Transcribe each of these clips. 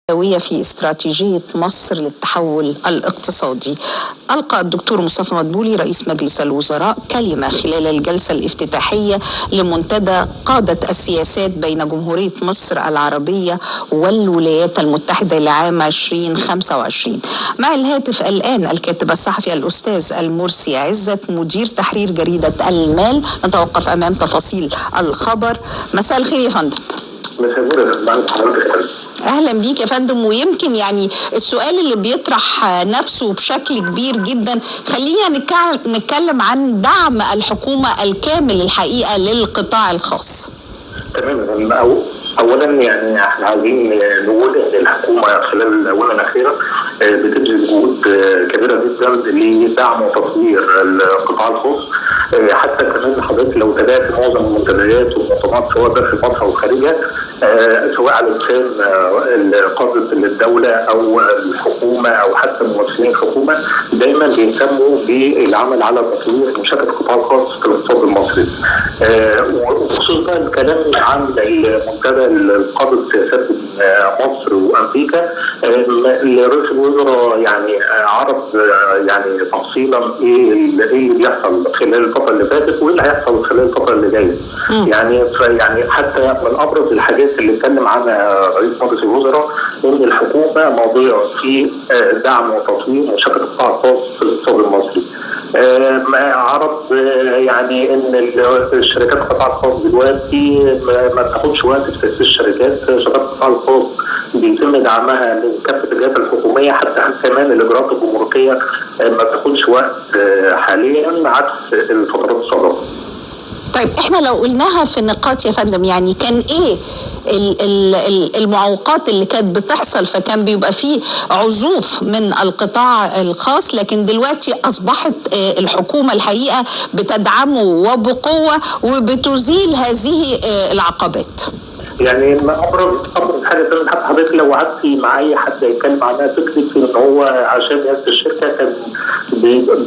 في استراتيجية مصر للتحول الاقتصادي. ألقى الدكتور مصطفى مدبولي رئيس مجلس الوزراء كلمة خلال الجلسة الافتتاحية لمنتدى قادة السياسات بين جمهورية مصر العربية والولايات المتحدة لعام 2025. مع الهاتف الآن الكاتب الصحفي الأستاذ المرسي عزت مدير تحرير جريدة المال. نتوقف أمام تفاصيل الخبر. مساء الخير يا فندم. اهلا بيك يا فندم. ويمكن يعني السؤال اللي بيطرح نفسه بشكل كبير جدا، خلينا نتكلم عن دعم الحكومة الكامل الحقيقة للقطاع الخاص. تمام. اولا يعني احنا عايزين نقول ان الحكومه خلال الاونه الاخيره بتبذل جهود كبيره جدا لدعم وتطوير القطاع الخاص. حتى كمان حضرتك لو تابعت معظم المنتديات والمؤتمرات سواء داخل مصر او خارجها، سواء على لسان قاده الدوله او الحكومه او حتى ممثلين الحكومه، دايما بيهتموا بالعمل على تطوير مشاركه القطاع الخاص في الاقتصاد المصري. وخصوصا الكلام عن المنتدى قاده سياسات مصر وامريكا، رئيس الوزراء يعني عرض يعني تفصيلا ايه اللي بيحصل خلال الفتره اللي فاتت وايه اللي هيحصل خلال الفتره اللي جايه. يعني حتى من ابرز الحاجات اللي اتكلم عنها رئيس مجلس الوزراء ان الحكومه ماضيه في دعم وتطوير مشاركه القطاع الخاص في الاقتصاد المصري. عرض يعني ان الشركات القطاع الخاص دلوقتي ما بتاخدش وقت في تاسيس الشركات القطاع الخاص بيتم دعمها من كافه الجهات الحكوميه، حتى كمان الاجراءات الجمركيه ما بتاخدش وقت حاليا عكس الفترات السابقه. طيب احنا لو قلناها في نقاط يا فندم، يعني كان ايه المعوقات اللي كانت بتحصل؟ فكان بيبقى فيه عزوف من القطاع الخاص، لكن دلوقتي اصبحت الحكومة الحقيقة بتدعمه وبقوة وبتزيل هذه العقبات. يعني ابرز حاجه حتى حضرتك لو قعدتي مع اي حد يتكلم عنها فكره ان هو عشان يأسس الشركه كان بيبقى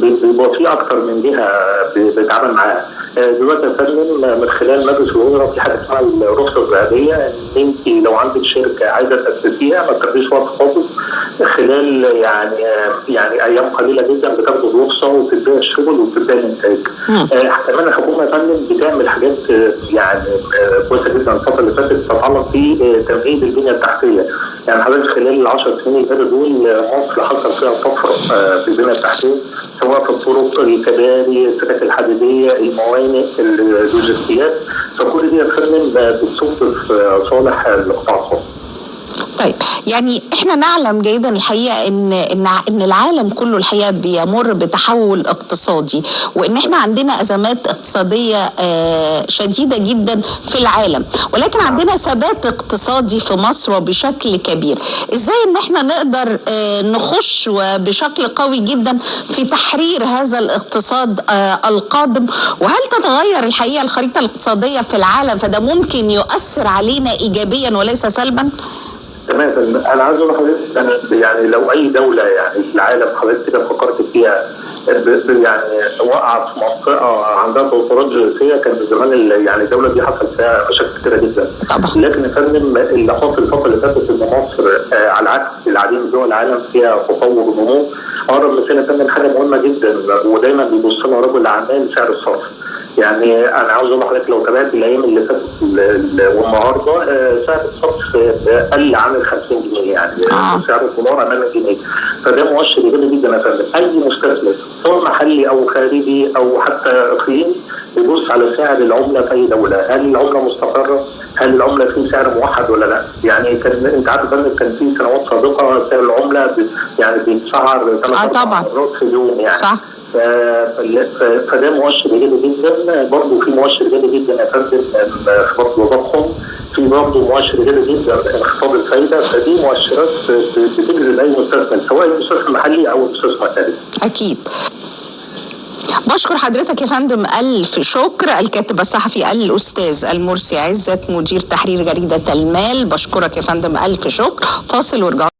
في اكثر من جهه بيتعامل معاها. دلوقتي يا فندم من خلال مجلس الوزراء في حاجه اسمها الرخصه الذهبيه، ان انت لو عندك شركه عايزه تاسسيها ما تاخديش وقت خالص، خلال يعني ايام قليله جدا بتاخدي الرخصه وتبداي الشغل وتبداي الانتاج. كمان الحكومه يا فندم بتعمل حاجات يعني كويسه جدا الفتره اللي فاتت تتعلق بتمهيد البنيه التحتيه. يعني حضرتك خلال ال10 سنين اللي فاتوا دول مصر حصل فيها طفره في البنيه التحتيه، سواء في الطرق، الكباري، السكك الحديديه، الموانئ، اللوجستيات، فكل دي يا فندم بتصب في صالح القطاع الخاص. طيب يعني احنا نعلم جيدا الحقيقه ان العالم كله الحقيقه بيمر بتحول اقتصادي، وان احنا عندنا ازمات اقتصاديه شديده جدا في العالم، ولكن عندنا ثبات اقتصادي في مصر وبشكل كبير. ازاي ان احنا نقدر نخش بشكل قوي جدا في تحرير هذا الاقتصاد القادم؟ وهل تتغير الحقيقه الخريطه الاقتصاديه في العالم فده ممكن يؤثر علينا ايجابيا وليس سلبا؟ تمام. انا عايز اقول لحضرتك يعني لو اي دوله يعني في العالم حضرتك كده فكرت فيها يعني وقع في منطقه عندها توترات جنسيه، كان زمان يعني الدوله دي حصل فيها مشاكل كتيره جدا. لكن يا فندم اللي حصل الفتره اللي فاتت ان مصر على عكس العديد من دول العالم فيها تطور ونمو. اقرب مثال يا فندم حاجه مهمه جدا ودايما بيبص لها رجل الاعمال، سعر الصرف. يعني انا عاوز اقول لحضرتك لو تابعت الايام اللي فاتت والنهارده سعر الصرف قل عن 50 جنيه، يعني سعر الدولار امام الجنيه، فده مؤشر ايجابي جدا يا فندم. اي مستثمر سواء محلي او خارجي او حتى اقليمي بيبص على سعر العمله في اي دوله، هل العمله مستقره؟ هل العمله في سعر موحد ولا لا؟ يعني كان انت عارف كان في سنوات سابقه سعر العمله يعني بيتسعر 3 مرات في اليوم يعني. صح. فده مؤشر ايجابي جدا. برضه في مؤشر ايجابي جدا يا فندم انخفاض التضخم، في برضه مؤشر ايجابي جدا انخفاض الفائده، فدي مؤشرات بتجذب اي مستثمر سواء مستثمر محلي او مستثمر خارجي. اكيد. بشكر حضرتك يا فندم ألف شكر. الكاتب الصحفي الأستاذ المرسي عزت مدير تحرير جريدة المال. بشكرك يا فندم ألف شكر. فاصل ورجع.